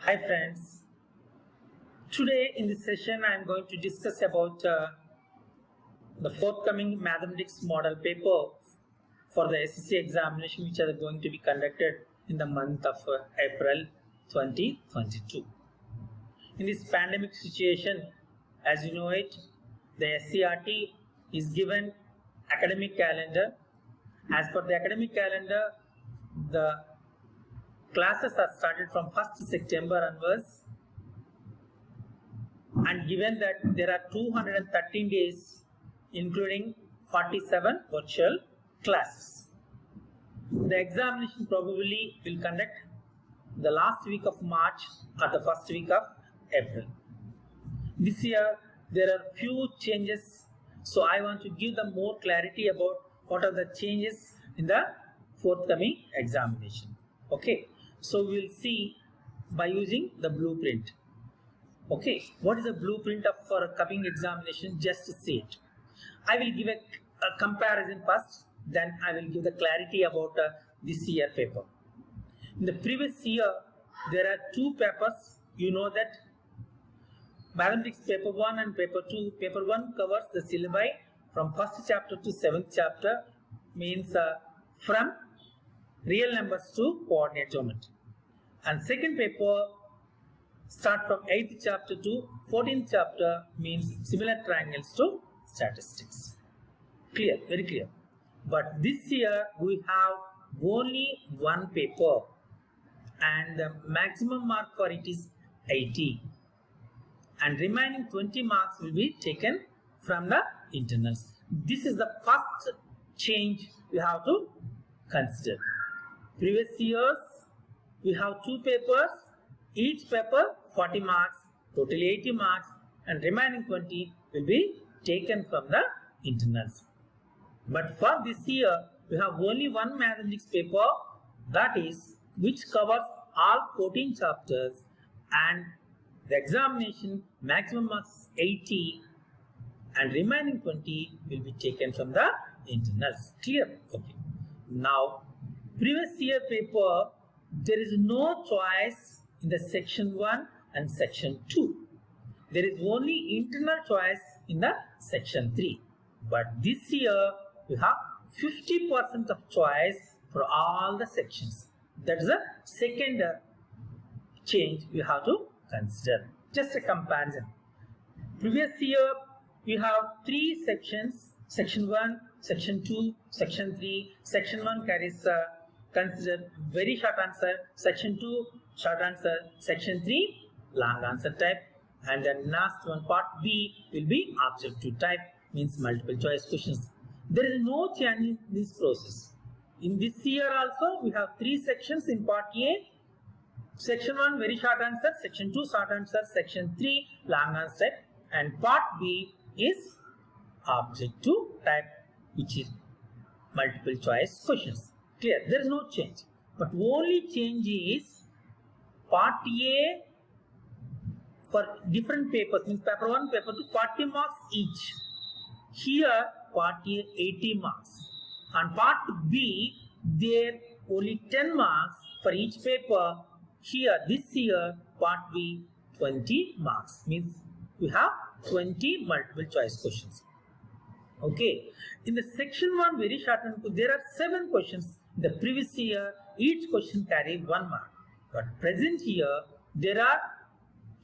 Hi friends, today in this session I am going to discuss about the forthcoming mathematics model paper for the SCERT examination which are going to be conducted in the month of April 2022. In this pandemic situation, as you know it, the SCERT is given academic calendar. As per the academic calendar, the classes are started from 1st September onwards, and given that there are 213 days including 47 virtual classes. The examination probably will conduct the last week of March or the first week of April. This year there are few changes, so I want to give them more clarity about what are the changes in the forthcoming examination. Okay, so we will see by using the blueprint. Okay, what is the blueprint for a coming examination? Just to see it. I will give a comparison first, then I will give the clarity about this year paper. In the previous year, there are two papers. You know that mathematics paper 1 and paper 2. Paper 1 covers the syllabi from 1st chapter to 7th chapter, means from real numbers to coordinate geometry. And second paper start from 8th chapter to 14th chapter, means similar triangles to statistics. Clear, very clear. But this year we have only one paper and the maximum mark for it is 80, and remaining 20 marks will be taken from the internals. This is the first change we have to consider. Previous years we have two papers, each paper 40 marks, totally 80 marks, and remaining 20 will be taken from the internals. But for this year we have only one mathematics paper, that is which covers all 14 chapters, and the examination maximum marks 80 and remaining 20 will be taken from the internals. Clear? Okay. Now previous year paper, there is no choice in the section 1 and section 2. There is only internal choice in the section 3. But this year we have 50% of choice for all the sections. That is the second change we have to consider. Just a comparison. Previous year we have 3 sections: section 1, section 2, section 3. Section 1 carries consider very short answer, section 2 short answer, section 3 long answer type, and then last one, part B, will be objective type, means multiple choice questions. There is no change in this process. In this year also we have 3 sections in part A. Section 1 very short answer, section 2 short answer, section 3 long answer type, and part B is objective type, which is multiple choice questions. Clear? There is no change. But only change is part A for different papers, means paper 1, paper 2, 40 marks each. Here part A 80 marks. On part B there only 10 marks for each paper. Here this year part B 20 marks, means we have 20 multiple choice questions. Okay, in the section 1 very short answer, there are 7 questions. The previous year each question carried 1 mark, but present year there are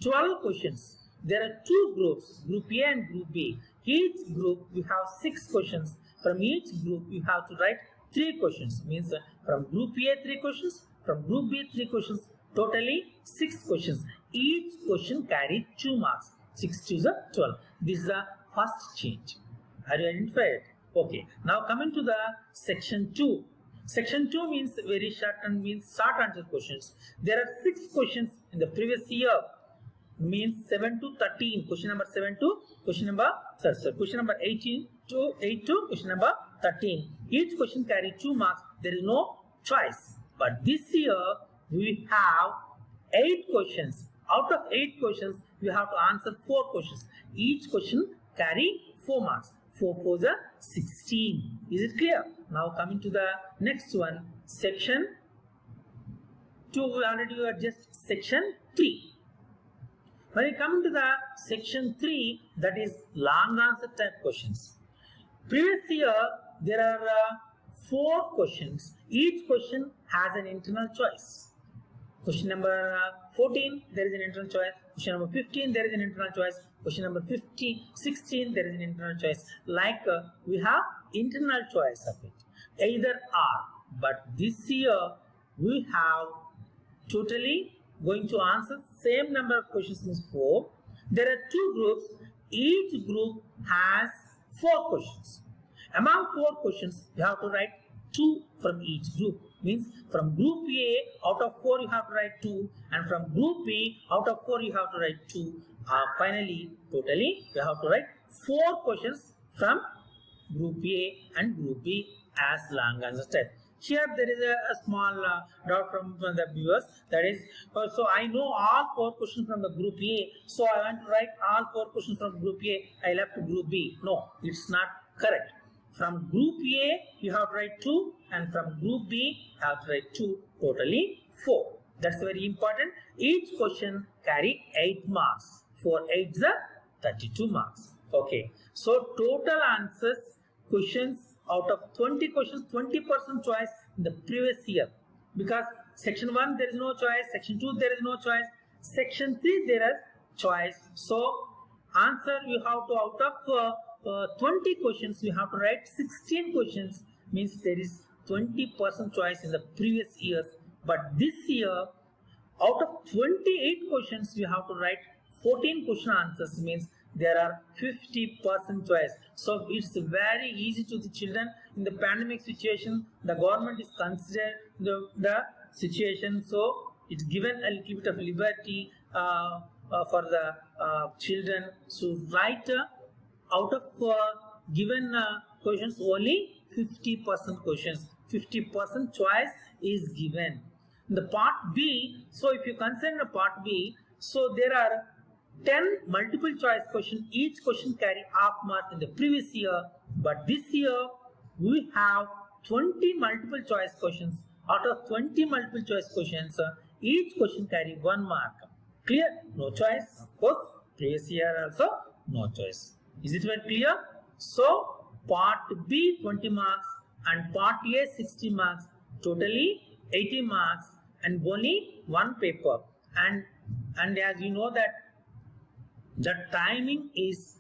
12 questions. There are 2 groups, group A and group B. Each group we have 6 questions. From each group you have to write 3 questions, means from group A 3 questions, from group B 3 questions, totally 6 questions. Each question carried 2 marks. 6 to the 12. This is the first change. Have you identified? Okay. Now coming to the section 2. Section 2 means very short and means short answer questions. There are 6 questions in the previous year, means 7 to 13. Question number 7 to question number 18 to 8 to question number 13. Each question carries 2 marks. There is no choice. But this year we have 8 questions. Out of 8 questions, we have to answer 4 questions. Each question carry 4 marks. 4 4s are 16. Is it clear? Now coming to the next one, section 2. We already just section 3. When we come to the section 3, that is long answer type questions. Previous year, there are 4 questions. Each question has an internal choice. Question number 14, there is an internal choice. Question number 15, there is an internal choice. Question number 16, there is an internal choice. Like we have internal choice of it, either or. But this year, we have totally going to answer same number of questions, means 4. There are 2 groups. Each group has 4 questions. Among 4 questions, you have to write 2 from each group. Means from group A, out of 4 you have to write 2, and from group B, out of 4 you have to write 2. Finally, totally you have to write 4 questions from group A and group B as long answer type. Here there is a small doubt from the viewers, that is, so I know all 4 questions from the group A, so I want to write all 4 questions from group A, I left group B. No, it's not correct. From group A, you have to write 2, and from group B, you have to write 2, totally 4. That's very important. Each question carry 8 marks. 4 8s are 32 marks. Okay. So total answers questions out of 20 questions, 20% choice in the previous year. Because section 1 there is no choice, section 2 there is no choice, section 3 there is choice. So answer you have to, out of 20 questions, you have to write 16 questions, means there is 20% choice in the previous years. But this year, out of 28 questions, you have to write 14 question answers, means there are 50% choice. So it's very easy to the children. In the pandemic situation, the government is considered the situation, so it's given a little bit of liberty for the children to write out of given questions only 50% questions, 50% choice is given. In the part B, so if you consider the part B, so there are 10 multiple choice questions. Each question carry half mark in the previous year, but this year we have 20 multiple choice questions. Out of 20 multiple choice questions, each question carry 1 mark. Clear? No choice. Of course, previous year also no choice. Is it very clear? So part B 20 marks and part A 60 marks, totally 80 marks, and only 1 paper. And as you know that the timing is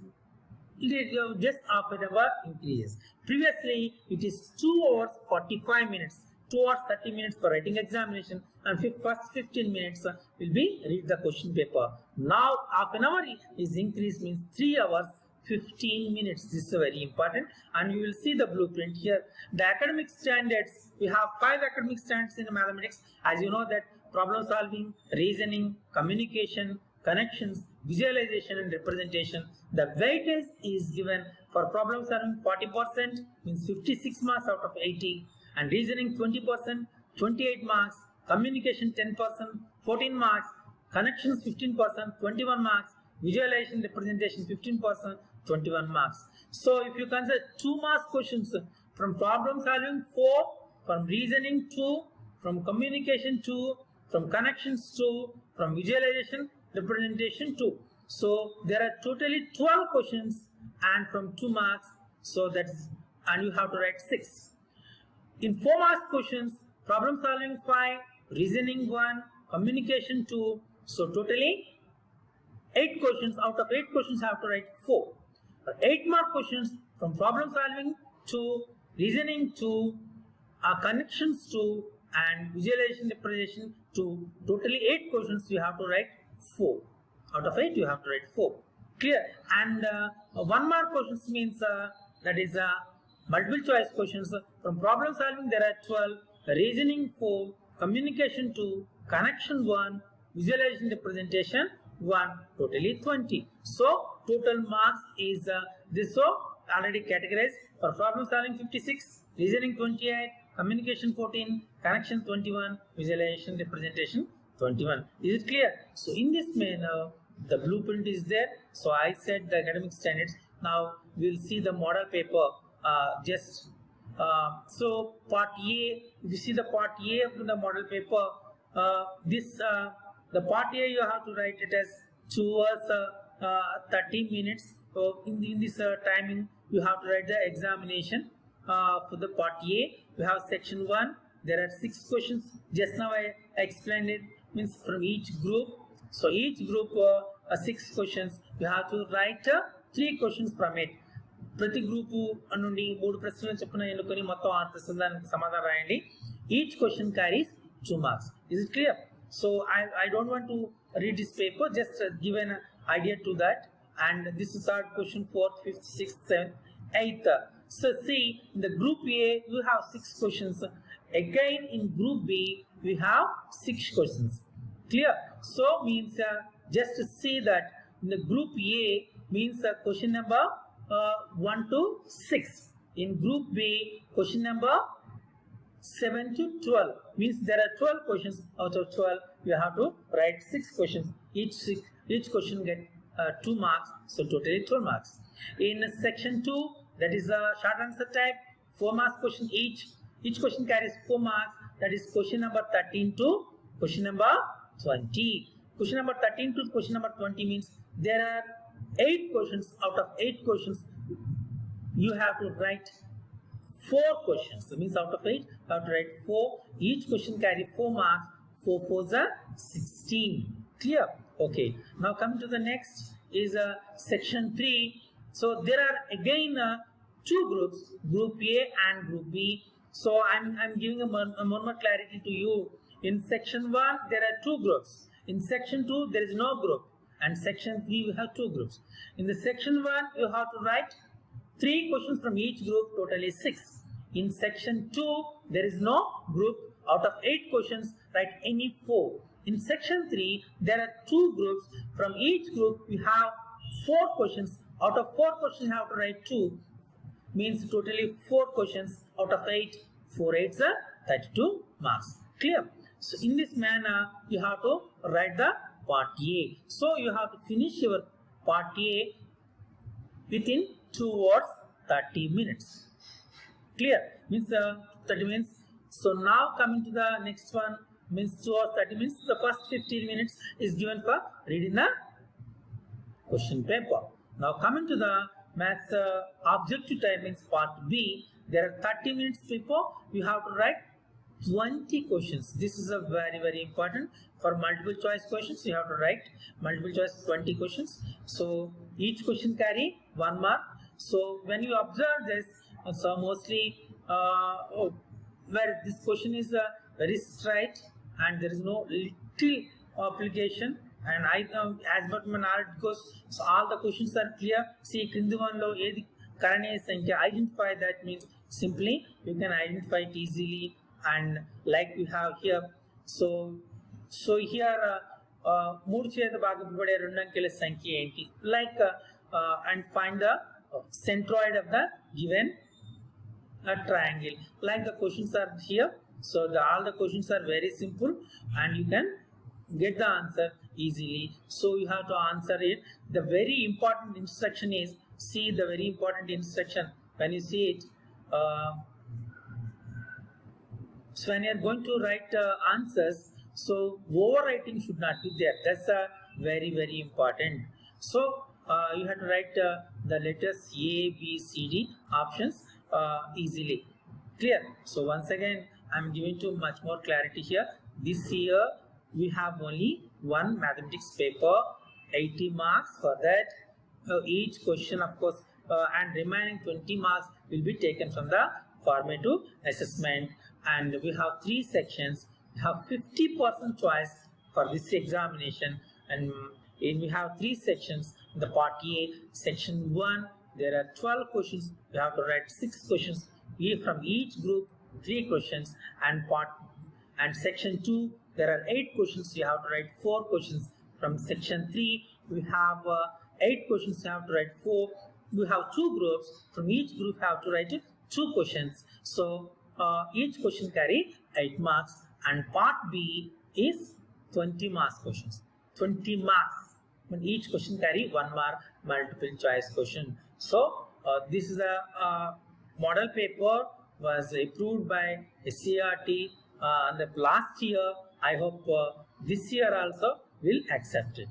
just half an hour increase. Previously it is 2 hours 45 minutes, 2 hours 30 minutes for writing examination, and first 15 minutes will be read the question paper. Now half an hour is increased, means 3 hours 15 minutes. This is very important, and you will see the blueprint here. The academic standards, we have 5 academic standards in mathematics. As you know that problem solving, reasoning, communication, connections, visualization and representation. The weightage is given for problem solving 40%, means 56 marks out of 80, and reasoning 20%, 28 marks, communication 10%, 14 marks, connections 15%, 21 marks, visualization representation 15%, 21 marks. So if you consider 2 marks questions, from problem solving 4, from reasoning 2, from communication 2, from connections 2, from visualization representation 2. So there are totally 12 questions, and from 2 marks, so that's, and you have to write 6. In 4 marks questions, problem solving 5, reasoning 1, communication 2, so totally 8 questions. Out of 8 questions you have to write 4. 8 mark questions, from problem solving 2, reasoning 2, connections 2, and visualization representation 2, totally 8 questions you have to write 4. Out of 8 you have to write 4. Clear? And 1 mark questions means that is multiple choice questions. From problem solving there are 12, reasoning 4, communication 2, connection 1, visualization representation 1, totally 20. So total marks is this, so already categorized. For problem solving 56, reasoning 28, communication 14, connection 21, visualization representation 21. Is it clear? So in this manner the blueprint is there. So I said the academic standards. Now we will see the model paper. So part A, if you see the part A of the model paper, this The part A you have to write it as 2 hours 30 minutes. So in this timing you have to write the examination for the part A. You have section 1. There are 6 questions. Just now I explained it, means from each group. So each group 6 questions. You have to write 3 questions from it. ప్రతి group నుండి 3 ప్రశ్నలు చొప్పున ఎన్నుకొని మొత్తం 6 ప్రశ్నల దానికి సమాధానం రాయండి. Each question carries 2 marks. Is it clear? So I don't want to read this paper, just give an idea to that. And this is third question, 4th, 5th, 6th, 7th, 8th. So see, in the group A you have 6 questions. Again in group B we have 6 questions. Clear? So means just see that in the group A means question number 1 to 6. In group B question number 7 to 12, means there are 12 questions. Out of 12 you have to write 6 questions. Each question get 2 marks, so totally 12 marks. In section 2, that is a short answer type, 4 marks question each. Each question carries 4 marks. That is question number 13 to question number 20. Question number 13 to question number 20 means there are 8 questions. Out of 8 questions you have to write 4 questions. So means out of 8 you have to write 4. Each question carry 4 marks. 4 4s are 16. Clear? Okay. Now come to the next is section 3. So there are again 2 groups, group A and group B. So I'm giving a more clarity to you. In section 1 there are 2 groups. In section 2 there is no group, and section 3 we have 2 groups. In the section 1 you have to write 3 questions from each group, totally 6. In section 2 there is no group. Out of 8 questions write any 4. In section 3 there are 2 groups. From each group we have 4 questions. Out of 4 questions you have to write 2, means totally 4 questions. Out of 8, 4 8s are 32 marks. Clear? So in this manner you have to write the part A. So you have to finish your part A within 2 hours 30 minutes. Clear? Means 30 minutes. So now coming to the next one, means 2 hours 30 minutes. The first 15 minutes is given for reading the question paper. Now coming to the maths objective type, means part B. There are 30 minutes paper. You have to write 20 questions. This is a very important. For multiple choice questions you have to write multiple choice 20 questions. So each question carry 1 mark. So when you observe this, so mostly where this question is very straight and there is no little application, and I as but my knowledge goes, so all the questions are clear. See, krindi one lo edi karaniya sankhya, identify that, means simply you can identify it easily. And like we have here, so here 3 చేత భాగింపబడే 2 అంకెల సంఖ్య ఏంటి, like and find the centroid of the given triangle. Like the questions are here, so all the questions are very simple and you can get the answer easily. So you have to answer it. The very important instruction is, see the very important instruction when you see it. So when you are going to write answers, so overwriting should not be there. That's very important. So you have to write the letters A, B, C, D options easily. Clear? So once again I'm giving you much more clarity here. This year we have only one mathematics paper, 80 marks for that. Each question of course and remaining 20 marks will be taken from the formative assessment. And we have 3 sections. We have 50% choice for this examination, and we have 3 sections. In the part A, section 1, there are 12 questions. You have to write 6 questions from each group, 3 questions. And section 2, there are 8 questions. You have to write 4 questions. From section 3, we have 8 questions. You have to write 4. We have 2 groups. From each group, you have to write 2 questions. So each question carry 8 marks, and part B is 20 marks questions. 20 marks when each question carry 1 mark, multiple choice question. So this is a model paper was approved by SCERT the last year. I hope this year also will accept it.